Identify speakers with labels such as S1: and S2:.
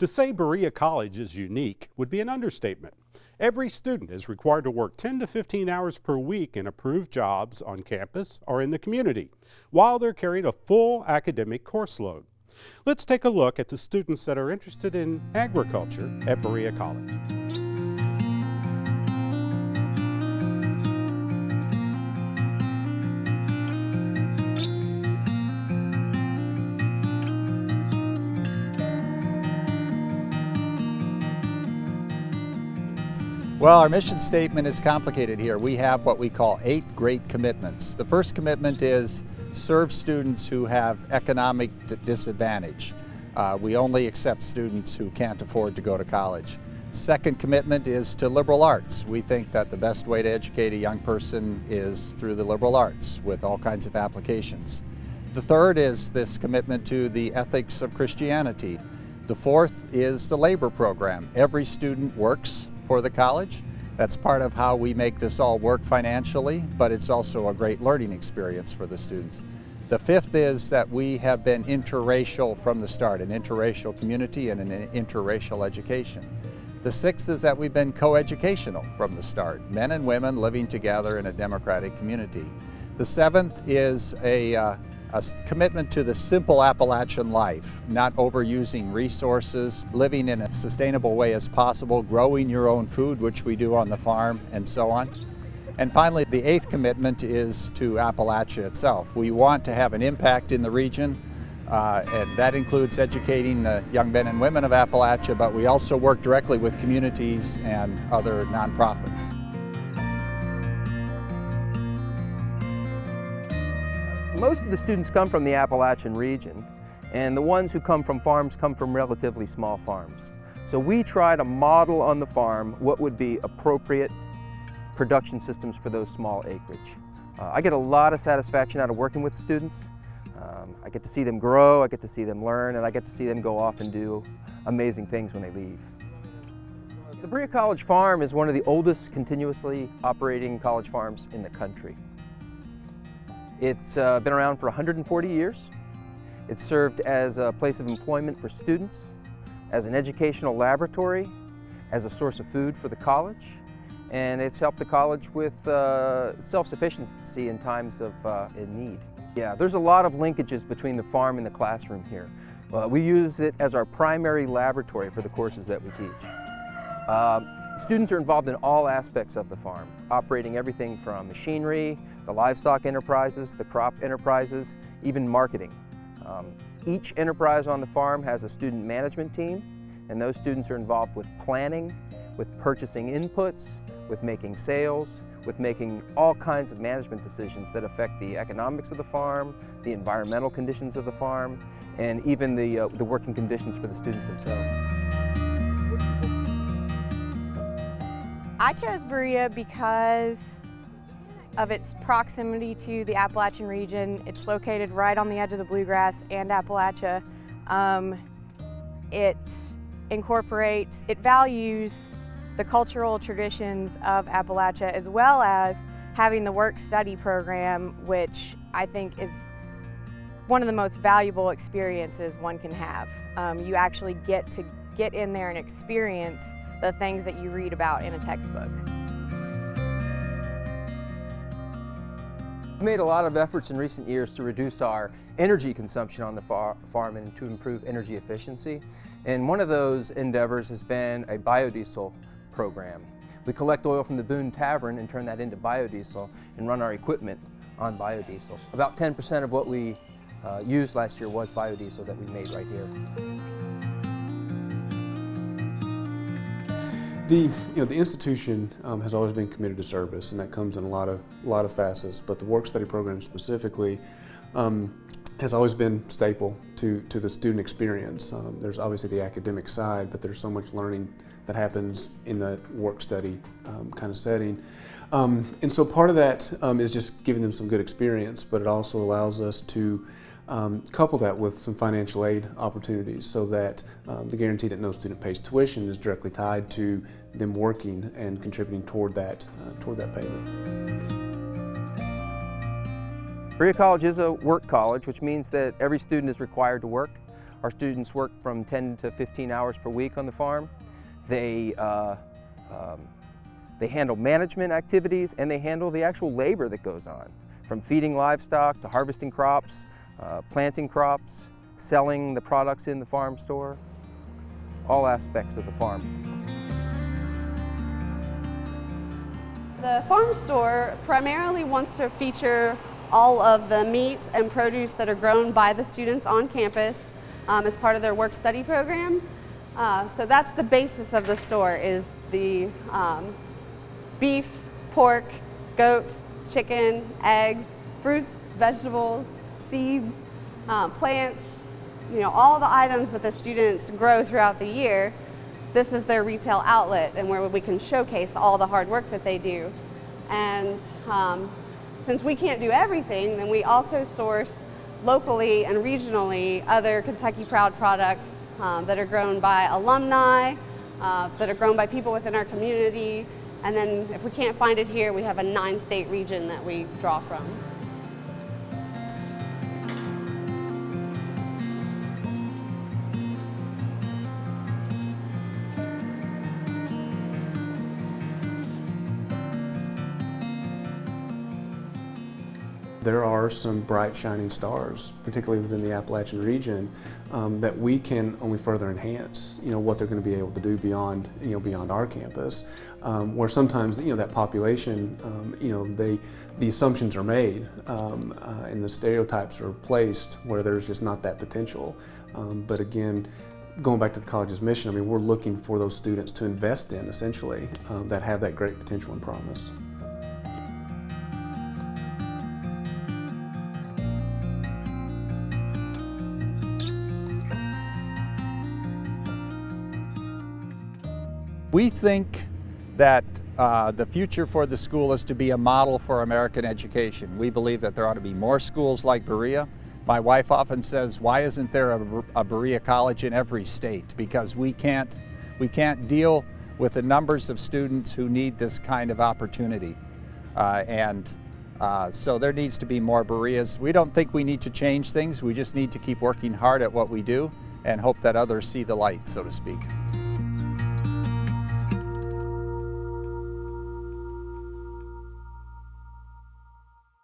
S1: To say Berea College is unique would be an understatement. Every student is required to work 10 to 15 hours per week in approved jobs on campus or in the community, while they're carrying a full academic course load. Let's take a look at the students that are interested in agriculture at Berea College.
S2: Well, our mission statement is complicated here. We have what we call 8 great commitments. The first commitment is serve students who have economic disadvantage. We only accept students who can't afford to go to college. Second commitment is to liberal arts. We think that the best way to educate a young person is through the liberal arts with all kinds of applications. The third is this commitment to the ethics of Christianity. The fourth is the labor program. Every student works for the college. That's part of how we make this all work financially, but it's also a great learning experience for the students. The fifth is that we have been interracial from the start, an interracial community and an interracial education. The sixth is that we've been coeducational from the start, men and women living together in a democratic community. The seventh is a commitment to the simple Appalachian life, not overusing resources, living in a sustainable way as possible, growing your own food, which we do on the farm, and so on. And finally, the eighth commitment is to Appalachia itself. We want to have an impact in the region, and that includes educating the young men and women of Appalachia, but we also work directly with communities and other nonprofits.
S3: Most of the students come from the Appalachian region, and the ones who come from farms come from relatively small farms. So we try to model on the farm what would be appropriate production systems for those small acreage. I get a lot of satisfaction out of working with the students. I get to see them grow, I get to see them learn, and I get to see them go off and do amazing things when they leave. The Berea College farm is one of the oldest continuously operating college farms in the country. It's been around for 140 years. It's served as a place of employment for students, as an educational laboratory, as a source of food for the college, and it's helped the college with self-sufficiency in times of in need. Yeah, there's a lot of linkages between the farm and the classroom here. We use it as our primary laboratory for the courses that we teach. Students are involved in all aspects of the farm, operating everything from machinery, the livestock enterprises, the crop enterprises, even marketing. Each enterprise on the farm has a student management team, and those students are involved with planning, with purchasing inputs, with making sales, with making all kinds of management decisions that affect the economics of the farm, the environmental conditions of the farm, and even the working conditions for the students themselves.
S4: I chose Berea because of its proximity to the Appalachian region. It's located right on the edge of the Bluegrass and Appalachia. It values the cultural traditions of Appalachia, as well as having the work-study program, which I think is one of the most valuable experiences one can have. You actually get to get in there and experience the things that you read about in a textbook.
S3: We've made a lot of efforts in recent years to reduce our energy consumption on the farm and to improve energy efficiency. And one of those endeavors has been a biodiesel program. We collect oil from the Boone Tavern and turn that into biodiesel and run our equipment on biodiesel. About 10% of what we used last year was biodiesel that we made right here.
S5: The institution has always been committed to service, and that comes in a lot of facets. But the work-study program specifically has always been staple to the student experience. There's obviously the academic side, but there's so much learning that happens in the work-study kind of setting. And so part of that is just giving them some good experience, but it also allows us to couple that with some financial aid opportunities so that the guarantee that no student pays tuition is directly tied to them working and contributing toward that payment.
S3: Berea College is a work college, which means that every student is required to work. Our students work from 10 to 15 hours per week on the farm. They handle management activities, and they handle the actual labor that goes on, from feeding livestock to harvesting crops, planting crops, selling the products in the farm store, all aspects of the farm.
S6: The farm store primarily wants to feature all of the meats and produce that are grown by the students on campus as part of their work-study program. So that's the basis of the store, is the beef, pork, goat, chicken, eggs, fruits, vegetables, seeds, plants, all the items that the students grow throughout the year. This is their retail outlet, and where we can showcase all the hard work that they do. And since we can't do everything, then we also source locally and regionally other Kentucky Proud products that are grown by alumni, that are grown by people within our community. And then if we can't find it here, we have a 9-state region that we draw from.
S5: There are some bright shining stars, particularly within the Appalachian region, that we can only further enhance, what they're going to be able to do beyond, beyond our campus. Where sometimes, that population, the assumptions are made and the stereotypes are placed where there's just not that potential. But again, going back to the college's mission, we're looking for those students to invest in, essentially, that have that great potential and promise.
S2: We think that the future for the school is to be a model for American education. We believe that there ought to be more schools like Berea. My wife often says, why isn't there a Berea College in every state? Because we can't deal with the numbers of students who need this kind of opportunity. So there needs to be more Bereas. We don't think we need to change things. We just need to keep working hard at what we do and hope that others see the light, so to speak.